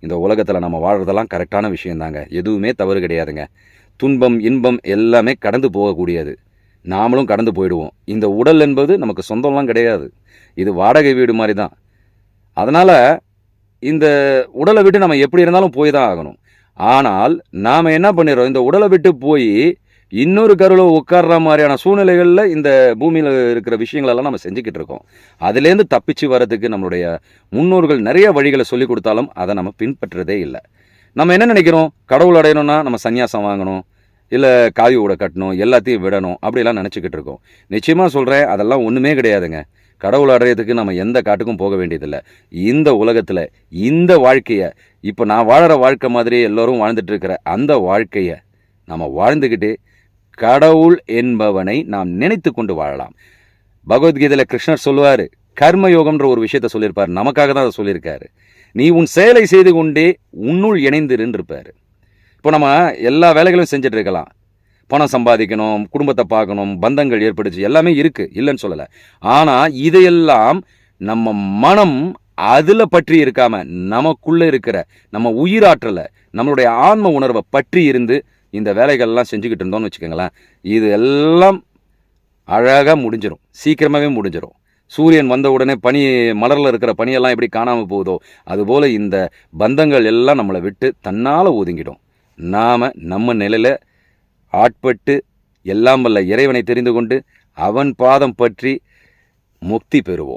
இந்த உலகத்தில் நம்ம வாழ்கிறதெல்லாம் கரெக்டான விஷயந்தாங்க. எதுவுமே தவறு கிடையாதுங்க. துன்பம் இன்பம் எல்லாமே கடந்து போகக்கூடியது. நாமளும் கடந்து போயிடுவோம். இந்த உடல் என்பது நமக்கு சொந்தம்லாம் கிடையாது. இது வாடகை வீடு மாதிரி தான். அதனால் இந்த உடலை விட்டு நம்ம எப்படி இருந்தாலும் போய் தான் ஆகணும். ஆனால் நாம் என்ன பண்ணிடுறோம், இந்த உடலை விட்டு போய் இன்னொரு கருவில் உட்கார்ற மாதிரியான சூழ்நிலைகளில் இந்த பூமியில் இருக்கிற விஷயங்களெல்லாம் நம்ம செஞ்சுக்கிட்டு இருக்கோம். அதுலேருந்து தப்பிச்சு வர்றதுக்கு நம்மளுடைய முன்னோர்கள் நிறைய வழிகளை சொல்லி கொடுத்தாலும் அதை நம்ம பின்பற்றுறதே இல்லை. நம்ம என்ன நினைக்கிறோம், கடவுள் அடையணும்னா நம்ம சன்னியாசம் வாங்கணும், இல்லை காவி உடை கட்டணும், எல்லாத்தையும் விடணும், அப்படிலாம் நினச்சிக்கிட்டு இருக்கோம். நிச்சயமாக சொல்கிறேன், அதெல்லாம் ஒன்றுமே கிடையாதுங்க. கடவுள் அடையிறதுக்கு நம்ம எந்த காட்டுக்கும் போக வேண்டியதில்லை. இந்த உலகத்தில் இந்த வாழ்க்கையை, இப்போ நான் வாழற வாழ்க்கை மாதிரி எல்லோரும் வாழ்ந்துட்டு இருக்கிற அந்த வாழ்க்கையை நம்ம வாழ்ந்துக்கிட்டு கடவுள் என்பவனை நாம் நினைத்து கொண்டு வாழலாம். பகவத்கீதையில் கிருஷ்ணர் சொல்லுவார், கர்மயோகம்ன்ற ஒரு விஷயத்த சொல்லியிருப்பார். நமக்காக தான் அதை சொல்லியிருக்காரு. நீ உன் செயலை செய்து கொண்டே உன்னுள் இணைந்திருன்னு இருப்பார். இப்போ நம்ம எல்லா வேலைகளும் செஞ்சுட்டு இருக்கலாம். பணம் சம்பாதிக்கணும், குடும்பத்தை பார்க்கணும், பந்தங்கள் ஏற்படுச்சு, எல்லாமே இருக்குது, இல்லைன்னு சொல்லலை. ஆனால் இதையெல்லாம் நம்ம மனம் அதில் பற்றி இருக்காமல் நமக்குள்ளே இருக்கிற நம்ம உயிராற்றலை, நம்மளுடைய ஆன்ம உணர்வை பற்றி இருந்து இந்த வேலைகள்லாம் செஞ்சுக்கிட்டு இருந்தோம்னு வச்சுக்கோங்களேன், இது எல்லாம் அழகாக முடிஞ்சிடும், சீக்கிரமாகவே முடிஞ்சிடும். சூரியன் வந்த உடனே பனி, மலரில் இருக்கிற பனியெல்லாம் எப்படி காணாமல் போகுதோ அதுபோல் இந்த பந்தங்கள் எல்லாம் நம்மளை விட்டு தன்னால் ஒதுங்கிடும். நாம் நம்ம நிலையில் ஆட்பட்டு எல்லாம் வல்ல இறைவனை தெரிந்து கொண்டு அவன் பாதம் பற்றி முக்தி பெறுவோம்.